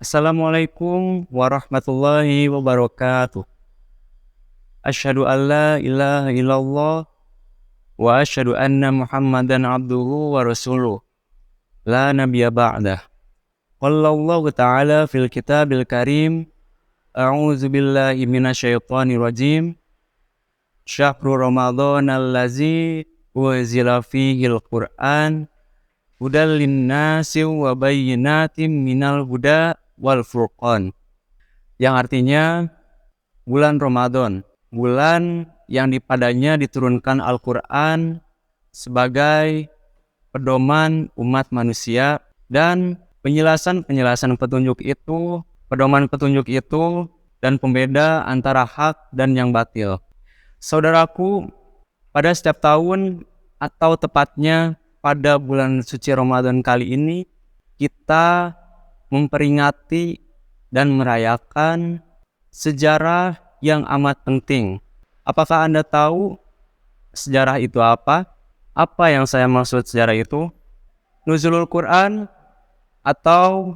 Assalamualaikum warahmatullahi wabarakatuh. Asyhadu an la ilaha illallah wa asyhadu anna Muhammadan abduhu wa rasuluh. La nabiyya ba'dah. Wallahu ta'ala fil kitabil karim. A'udzu billahi minasyaitonir rajim. Syahrul Ramadan allazi unzila fihil Qur'an hudal linnasi wa bayyinatin minal huda wal furqan. Yang artinya bulan Ramadan, bulan yang dipadanya diturunkan Al-Quran sebagai pedoman umat manusia, dan penjelasan petunjuk itu, pedoman petunjuk itu, dan pembeda antara hak dan yang batil. Saudaraku, pada setiap tahun atau tepatnya pada bulan suci Ramadan kali ini, kita memperingati dan merayakan sejarah yang amat penting. Apakah Anda tahu sejarah itu apa? Apa yang saya maksud sejarah itu? Nuzulul Quran, atau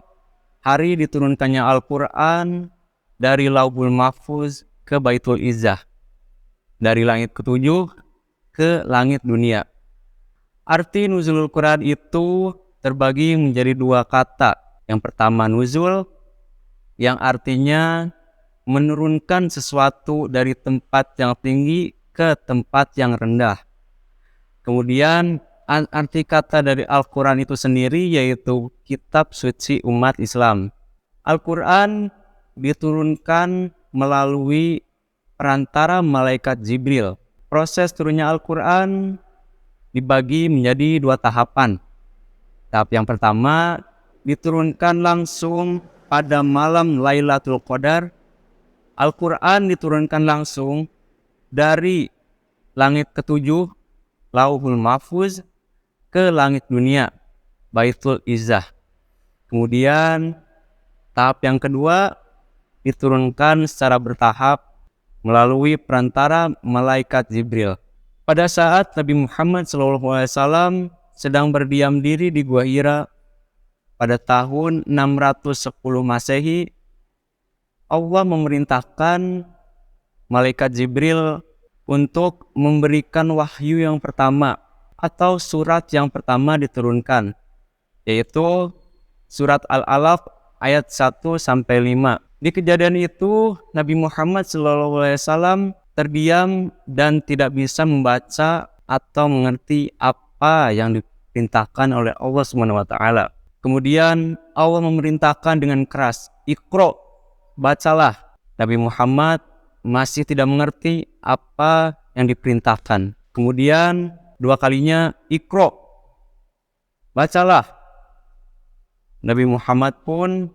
hari diturunkannya Al-Quran dari Lauhul Mahfuz ke Baitul Izzah, dari langit ketujuh ke langit dunia. Arti nuzulul Quran itu terbagi menjadi dua kata. Yang pertama nuzul, yang artinya menurunkan sesuatu dari tempat yang tinggi ke tempat yang rendah. Kemudian arti kata dari Al-Quran itu sendiri yaitu kitab suci umat Islam. Al-Quran diturunkan melalui perantara malaikat Jibril. Proses turunnya Al-Quran dibagi menjadi dua tahapan. Tahap yang pertama diturunkan langsung pada malam Lailatul Qadar. Al-Quran diturunkan langsung dari langit ketujuh, Lauhul Mahfuz, ke langit dunia, Baitul Izzah. Kemudian tahap yang kedua diturunkan secara bertahap melalui perantara malaikat Jibril. Pada saat Nabi Muhammad SAW sedang berdiam diri di Gua Hira pada tahun 610 Masehi, Allah memerintahkan malaikat Jibril untuk memberikan wahyu yang pertama atau surat yang pertama diturunkan, yaitu surat Al-Alaq ayat 1-5. Di kejadian itu Nabi Muhammad SAW terdiam dan tidak bisa membaca atau mengerti apa yang diperintahkan oleh Allah SWT. Kemudian Allah memerintahkan dengan keras, "Iqra", bacalah. Nabi Muhammad masih tidak mengerti apa yang diperintahkan. Kemudian dua kalinya, "Iqra", bacalah. Nabi Muhammad pun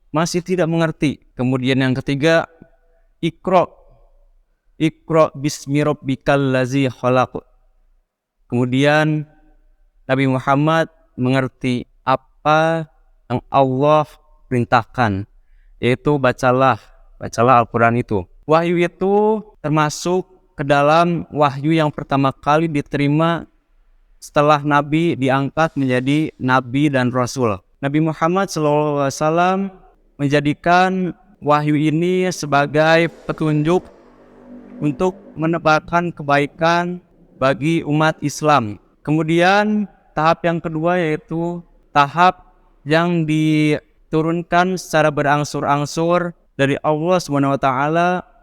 masih tidak mengerti. Kemudian yang ketiga, "Iqra", "Iqra bismi rabbikal ladzi khalaq". Kemudian Nabi Muhammad mengerti apa yang Allah perintahkan, yaitu bacalah Al-Quran itu. Wahyu itu termasuk ke dalam wahyu yang pertama kali diterima setelah Nabi diangkat menjadi Nabi dan Rasul. Nabi Muhammad SAW menjadikan wahyu ini sebagai petunjuk untuk menebarkan kebaikan bagi umat Islam. Kemudian tahap yang kedua yaitu tahap yang diturunkan secara berangsur-angsur dari Allah SWT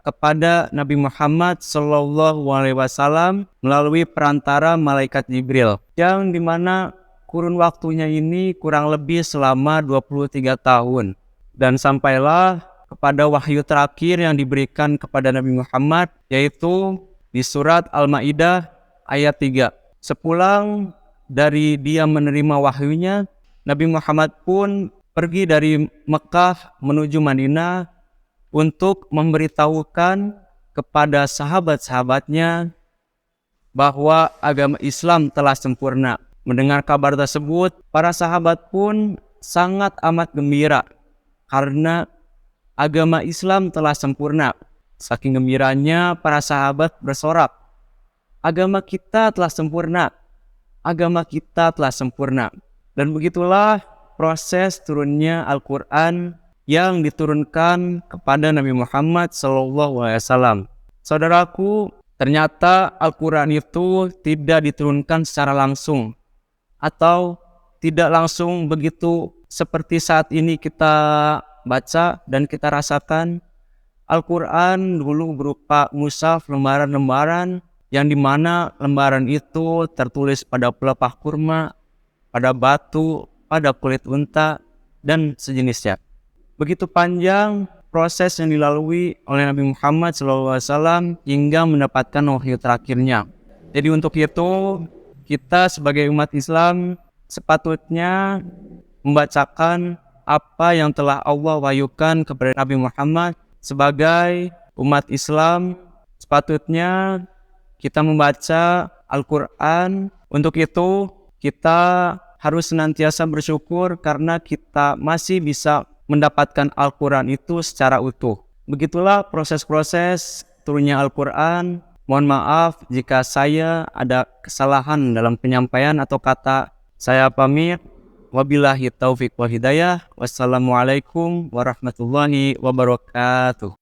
kepada Nabi Muhammad SAW melalui perantara malaikat Jibril, yang dimana kurun waktunya ini kurang lebih selama 23 tahun. Dan sampailah kepada wahyu terakhir yang diberikan kepada Nabi Muhammad, yaitu di surat Al-Ma'idah ayat 3. Sepulang dari dia menerima wahyunya, Nabi Muhammad pun pergi dari Mekah menuju Madinah untuk memberitahukan kepada sahabat-sahabatnya bahwa agama Islam telah sempurna. Mendengar kabar tersebut, para sahabat pun sangat amat gembira karena agama Islam telah sempurna. Saking gembiranya, para sahabat bersorak, "Agama kita telah sempurna, agama kita telah sempurna." Dan begitulah proses turunnya Al-Quran yang diturunkan kepada Nabi Muhammad SAW. Saudaraku, ternyata Al-Quran itu tidak diturunkan secara langsung atau tidak langsung begitu seperti saat ini kita baca dan kita rasakan. Al-Quran dulu berupa mushaf lembaran-lembaran yang dimana lembaran itu tertulis pada pelepah kurma, pada batu, pada kulit unta, dan sejenisnya. Begitu panjang proses yang dilalui oleh Nabi Muhammad SAW hingga mendapatkan wahyu terakhirnya. Jadi untuk itu, kita sebagai umat Islam sepatutnya membacakan apa yang telah Allah wahyukan kepada Nabi Muhammad. Sebagai umat Islam, sepatutnya kita membaca Al-Quran. Untuk itu, kita harus senantiasa bersyukur karena kita masih bisa mendapatkan Al-Quran itu secara utuh. Begitulah proses-proses turunnya Al-Quran. Mohon maaf jika saya ada kesalahan dalam penyampaian atau kata. Saya pamit. Wabillahi taufiq wal hidayah. Wassalamualaikum warahmatullahi wabarakatuh.